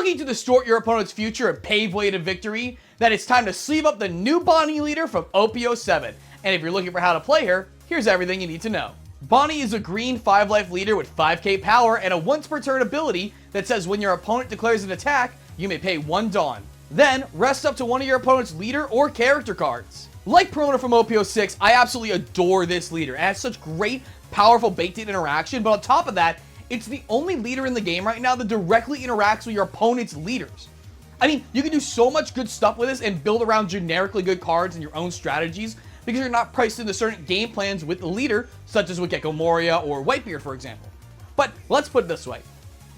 looking to distort your opponent's future and pave way to victory, then it's time to sleeve up the new Bonney leader from OP07. And if you're looking for how to play her, here's everything you need to know. Bonney is a green 5-life leader with 5k power and a once per turn ability that says when your opponent declares an attack, you may pay 1 Dawn. Then, rest up to one of your opponent's leader or character cards. Like Perona from OP06, I absolutely adore this leader. It has such great, powerful bait-to interaction, but on top of that, it's the only leader in the game right now that directly interacts with your opponent's leaders. I mean, you can do so much good stuff with this and build around generically good cards and your own strategies because you're not priced into certain game plans with the leader, such as with Gecko Moria or Whitebeard, for example. But let's put it this way.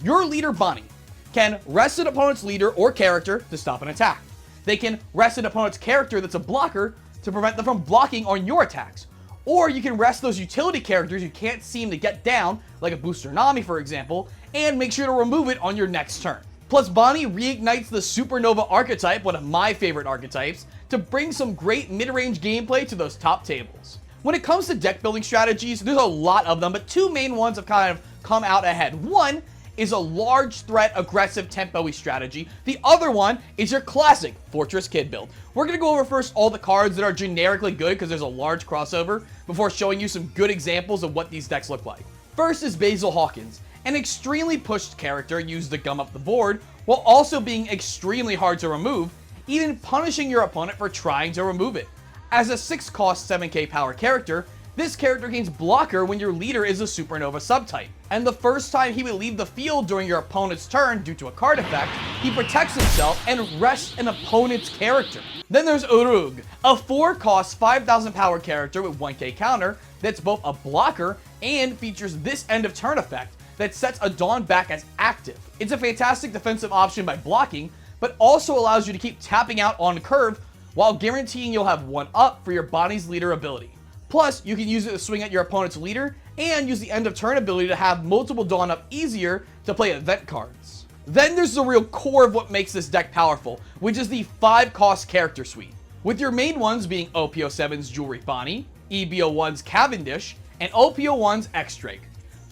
Your leader, Bonney, can rest an opponent's leader or character to stop an attack. They can rest an opponent's character that's a blocker to prevent them from blocking on your attacks. Or you can rest those utility characters you can't seem to get down, like a Booster Nami for example, and make sure to remove it on your next turn. Plus, Bonney reignites the Supernova archetype, one of my favorite archetypes, to bring some great mid-range gameplay to those top tables. When it comes to deck building strategies, there's a lot of them, but two main ones have kind of come out ahead. One is a large threat, aggressive tempo-y strategy. The other one is your classic Fortress Kid build. We're going to go over first all the cards that are generically good because there's a large crossover before showing you some good examples of what these decks look like. First is Basil Hawkins, an extremely pushed character used to gum up the board while also being extremely hard to remove, even punishing your opponent for trying to remove it. As a 6-cost 7k power character, this character gains blocker when your leader is a Supernova subtype. And the first time he would leave the field during your opponent's turn due to a card effect, he protects himself and rests an opponent's character. Then there's Urug, a 4-cost 5000 power character with 1k counter that's both a blocker and features this end of turn effect that sets a Dawn back as active. It's a fantastic defensive option by blocking, but also allows you to keep tapping out on curve while guaranteeing you'll have 1 up for your Bonney's leader ability. Plus, you can use it to swing at your opponent's leader and use the end of turn ability to have multiple Dawn up easier to play event cards. Then there's the real core of what makes this deck powerful, which is the 5-cost character suite. With your main ones being OP07's Jewelry Bonney, EB01's Cavendish, and OP01's X-Drake.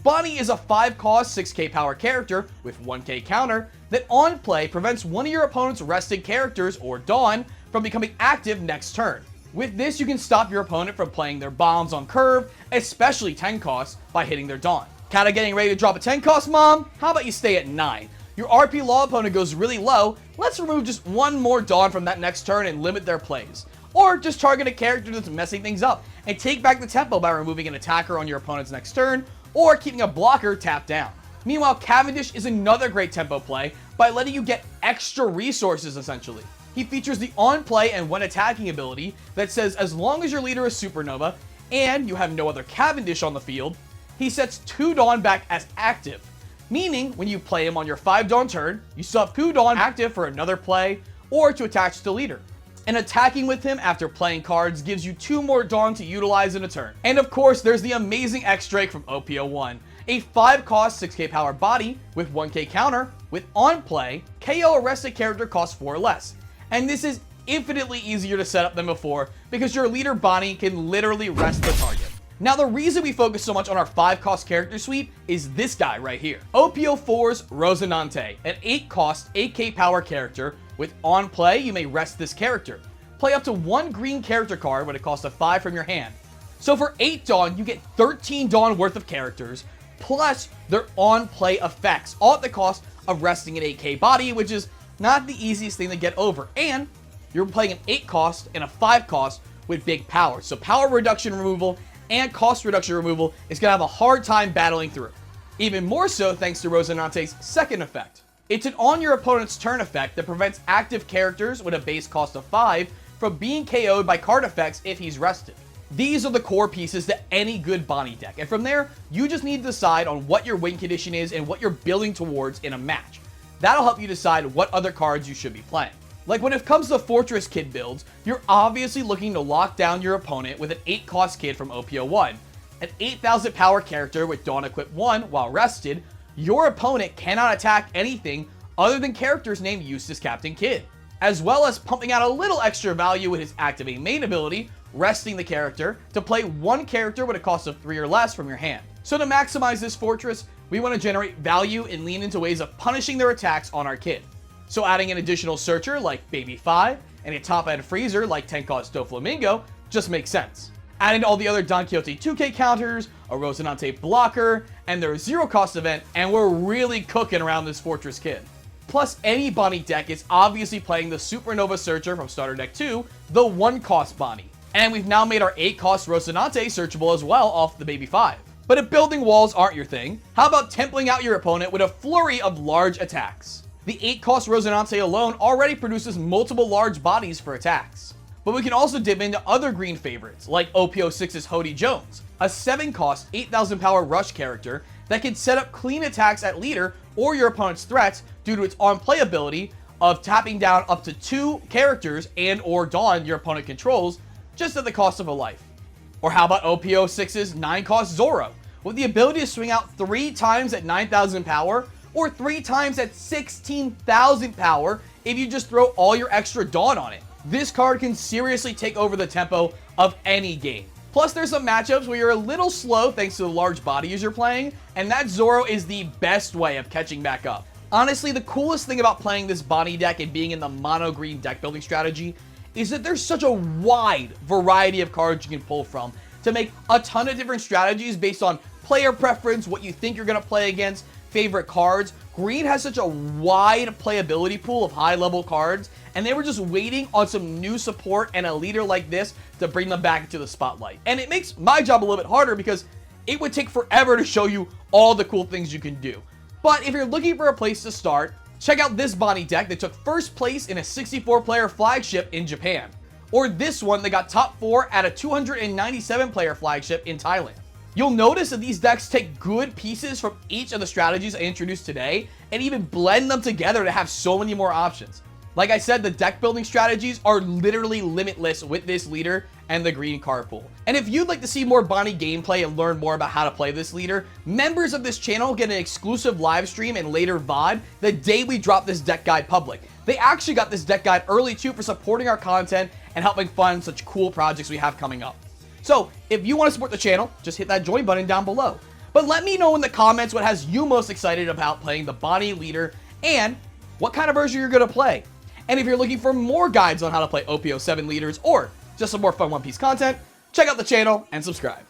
Bonney is a 5-cost 6k power character with 1k counter that on play prevents one of your opponent's rested characters or Dawn from becoming active next turn. With this, you can stop your opponent from playing their bombs on curve, especially 10 costs, by hitting their Dawn. Kinda getting ready to drop a 10 cost, Mom? How about you stay at 9? Your RP Law opponent goes really low, let's remove just 1 more Dawn from that next turn and limit their plays. Or just target a character that's messing things up and take back the tempo by removing an attacker on your opponent's next turn, or keeping a blocker tapped down. Meanwhile, Cavendish is another great tempo play by letting you get extra resources essentially. He features the on-play and when attacking ability that says as long as your leader is Supernova and you have no other Cavendish on the field, he sets 2 Dawn back as active. Meaning, when you play him on your 5 Dawn turn, you still have 2 Dawn active for another play or to attach to the leader. And attacking with him after playing cards gives you 2 more Dawn to utilize in a turn. And of course, there's the amazing X-Drake from OP01, a 5-cost 6k power body with 1k counter with on play, KO arrested character costs 4 or less. And this is infinitely easier to set up than before because your leader Bonney can literally rest the target. Now the reason we focus so much on our 5-cost character suite is this guy right here. OP04's Rosinante, an 8-cost 8k power character with on play you may rest this character. Play up to 1 green character card when it costs a 5 from your hand. So for 8 Dawn, you get 13 Dawn worth of characters plus their on play effects, all at the cost of resting an 8k body, which is not the easiest thing to get over, and you're playing an 8 cost and a 5 cost with big power. So power reduction removal and cost reduction removal is going to have a hard time battling through. Even more so thanks to Rosinante's second effect. It's an on your opponent's turn effect that prevents active characters with a base cost of 5 from being KO'd by card effects if he's rested. These are the core pieces to any good Bonney deck, and from there, you just need to decide on what your win condition is and what you're building towards in a match. That'll help you decide what other cards you should be playing. Like when it comes to Fortress Kid builds, you're obviously looking to lock down your opponent with an 8-cost kid from OP01. An 8,000 power character with Dawn equip 1 while rested, your opponent cannot attack anything other than characters named Eustace Captain Kidd. As well as pumping out a little extra value with his activate main ability, resting the character, to play 1 character with a cost of 3 or less from your hand. So to maximize this fortress, we want to generate value and lean into ways of punishing their attacks on our kid. So adding an additional searcher like Baby 5 and a top-end freezer like 10-cost Doflamingo just makes sense. Add in all the other Don Quixote 2K counters, a Rosinante blocker, and their zero-cost event, and we're really cooking around this Fortress kid. Plus, any Bonney deck is obviously playing the Supernova Searcher from Starter Deck 2, the 1-cost Bonney. And we've now made our 8-cost Rosinante searchable as well off the Baby 5. But if building walls aren't your thing, how about templing out your opponent with a flurry of large attacks? The 8-cost Rosinante alone already produces multiple large bodies for attacks. But we can also dip into other green favorites, like OPO6's Hody Jones, a 7-cost, 8,000 power rush character that can set up clean attacks at leader or your opponent's threats due to its on-play ability of tapping down up to 2 characters and or Dawn your opponent controls, just at the cost of a life. Or how about OPO6's 9-cost Zoro, with the ability to swing out 3 times at 9,000 power, or 3 times at 16,000 power if you just throw all your extra Dawn on it. This card can seriously take over the tempo of any game. Plus, there's some matchups where you're a little slow thanks to the large bodies you're playing, and that Zoro is the best way of catching back up. Honestly, the coolest thing about playing this Bonney deck and being in the mono-green deck building strategy is that there's such a wide variety of cards you can pull from to make a ton of different strategies based on player preference, what you think you're going to play against, favorite cards. Green has such a wide playability pool of high-level cards, and they were just waiting on some new support and a leader like this to bring them back into the spotlight. And it makes my job a little bit harder because it would take forever to show you all the cool things you can do. But if you're looking for a place to start, check out this Bonney deck that took first place in a 64-player flagship in Japan. Or this one that got top 4 at a 297-player flagship in Thailand. You'll notice that these decks take good pieces from each of the strategies I introduced today and even blend them together to have so many more options. Like I said, the deck building strategies are literally limitless with this leader and the green card pool. And if you'd like to see more Bonney gameplay and learn more about how to play this leader, members of this channel get an exclusive live stream and later VOD the day we drop this deck guide public. They actually got this deck guide early too for supporting our content and helping fund such cool projects we have coming up. So if you want to support the channel, just hit that join button down below. But let me know in the comments what has you most excited about playing the Bonney leader and what kind of version you're going to play. And if you're looking for more guides on how to play OPO7 leaders or just some more fun One Piece content, check out the channel and subscribe.